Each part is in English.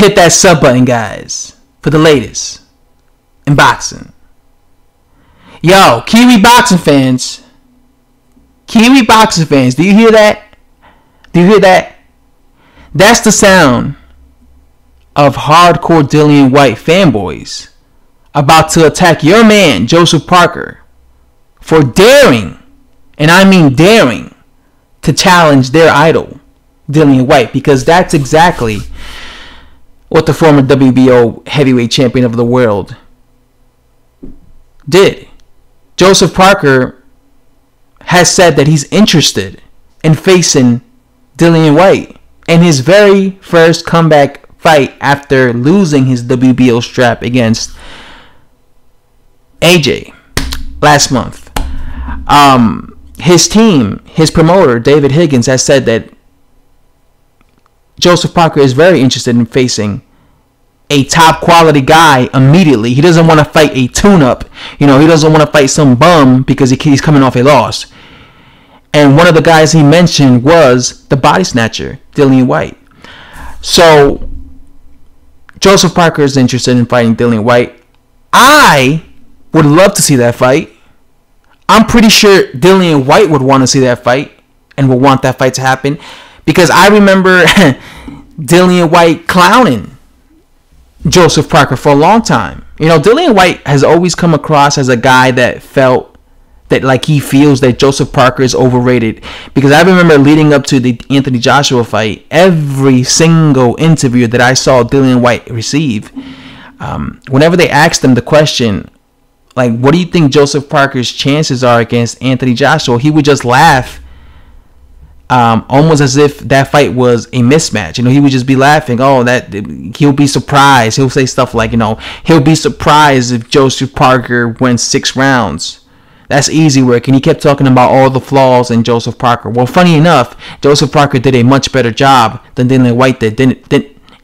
hit that sub button, guys, for the latest in boxing. Yo, Kiwi boxing fans, do you hear that? That's the sound of hardcore Dillian Whyte fanboys about to attack your man, Joseph Parker, for daring, and I mean daring, to challenge their idol, Dillian Whyte, because that's exactly what the former WBO heavyweight champion of the world did. Joseph Parker has said that he's interested in facing Dillian Whyte in his very first comeback fight after losing his WBO strap against AJ last month. His team, his promoter, David Higgins, has said that Joseph Parker is very interested in facing a top quality guy immediately. He doesn't want to fight a tune-up. He doesn't want to fight some bum because he's coming off a loss. And one of the guys he mentioned was the body snatcher, Dillian Whyte. So Joseph Parker is interested in fighting Dillian Whyte. I would love to see that fight. I'm pretty sure Dillian Whyte would want to see that fight and would want that fight to happen, because I remember Dillian Whyte clowning Joseph Parker for a long time. Dillian Whyte has always come across as a guy that felt that like he feels that Joseph Parker is overrated, because I remember leading up to the Anthony Joshua fight, every single interview that I saw Dillian Whyte receive, whenever they asked him the question, like, what do you think Joseph Parker's chances are against Anthony Joshua, he would just laugh, almost as if that fight was a mismatch. He would just be laughing. Oh, that he'll be surprised. He'll say stuff like, he'll be surprised if Joseph Parker wins 6 rounds. That's easy work. And he kept talking about all the flaws in Joseph Parker. Well, funny enough, Joseph Parker did a much better job than Dillian Whyte did. Ain't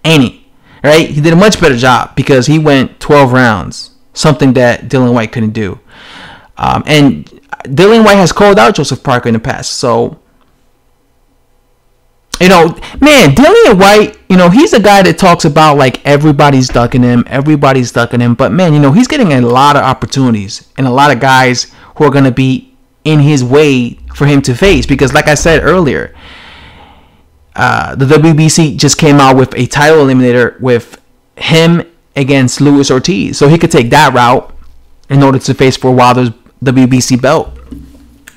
he? Right? He did a much better job because he went 12 rounds, something that Dillian Whyte couldn't do. And Dillian Whyte has called out Joseph Parker in the past. So, man, Dillian Whyte, he's a guy that talks about like everybody's ducking him. But man, he's getting a lot of opportunities and a lot of guys who are going to be in his way for him to face. Because like I said earlier, the WBC just came out with a title eliminator with him against Luis Ortiz. So he could take that route in order to face Fort Wilder's WBC belt,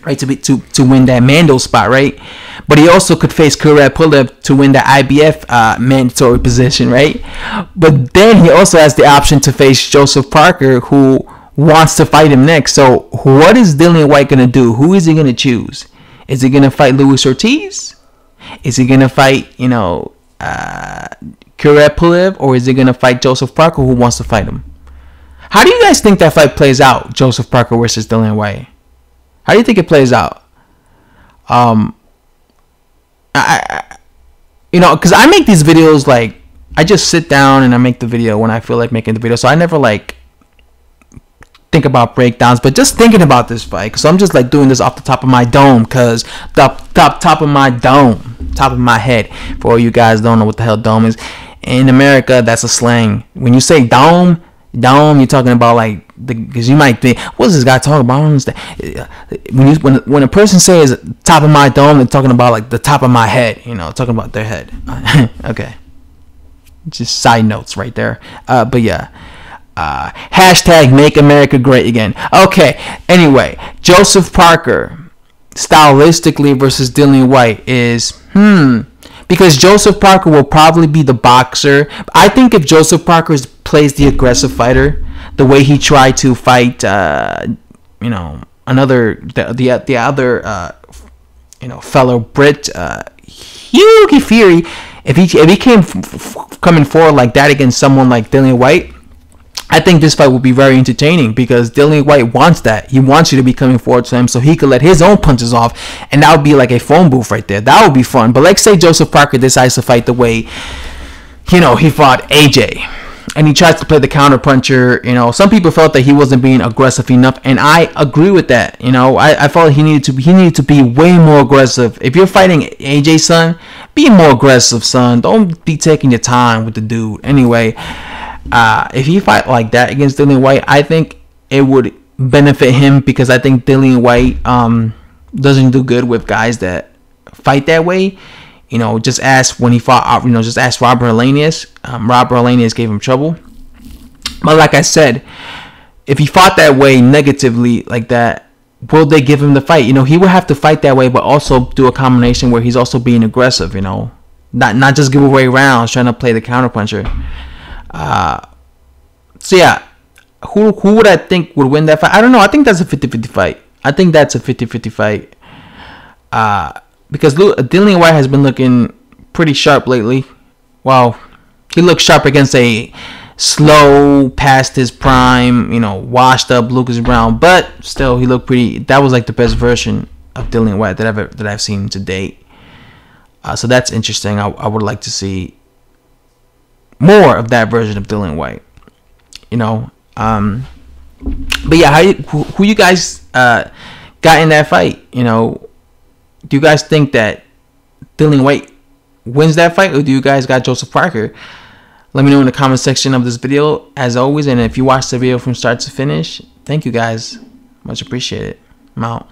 right? To win that Mando spot, right? But he also could face Kurat Pulev to win the IBF mandatory position, right? But then he also has the option to face Joseph Parker, who wants to fight him next. So what is Dillian Whyte going to do? Who is he going to choose? Is he going to fight Luis Ortiz? Is he going to fight, Kurat Pulev? Or is he going to fight Joseph Parker, who wants to fight him? How do you guys think that fight plays out, Joseph Parker versus Dillian Whyte? How do you think it plays out? Because I make these videos, like, I just sit down and I make the video when I feel like making the video. So I never, like, think about breakdowns. But just thinking about this fight, because I'm just, like, doing this off the top of my dome. Because top of my head. For all you guys don't know what the hell dome is. In America, that's a slang. When you say dome, you're talking about, like, because you might think, what's this guy talking about? I don't understand. When a person says top of my dome, they're talking about like the top of my head, talking about their head. Okay, just side notes right there. But yeah, hashtag make America great again. Okay, anyway, Joseph Parker stylistically versus Dillian Whyte is because Joseph Parker will probably be the boxer. I think if Joseph Parker plays the aggressive fighter, the way he tried to fight, the other fellow Brit, Hugh Fury, if he came coming forward like that against someone like Dillian Whyte, I think this fight would be very entertaining, because Dillian Whyte wants that. He wants you to be coming forward to him so he could let his own punches off, and that would be like a phone booth right there. That would be fun. But let's say Joseph Parker decides to fight the way, he fought AJ. and he tries to play the counter puncher. You know, some people felt that he wasn't being aggressive enough, and I agree with that. You know, I felt he needed to be way more aggressive. If you're fighting AJ, son, be more aggressive, son. Don't be taking your time with the dude. Anyway, if he fight like that against Dillian Whyte, I think it would benefit him, because I think Dillian Whyte doesn't do good with guys that fight that way. You know, just ask when he fought, just ask Robert Helenius. Robert Helenius gave him trouble. But like I said, if he fought that way negatively like that, will they give him the fight? You know, he would have to fight that way, but also do a combination where he's also being aggressive, you know. Not just give away rounds, trying to play the counterpuncher. So yeah, who would I think would win that fight? I don't know. I think that's a 50-50 fight. I think that's a 50-50 fight. Because Dillian Whyte has been looking pretty sharp lately. Well, he looked sharp against a slow, past his prime, washed up Lucas Brown, but still he looked pretty. That was like the best version of Dillian Whyte that I've seen to date. So that's interesting. I would like to see more of that version of Dillian Whyte. But yeah, who you guys got in that fight? Do you guys think that Dillian Whyte wins that fight, or do you guys got Joseph Parker? Let me know in the comment section of this video, as always. And if you watched the video from start to finish, thank you guys. Much appreciated. I'm out.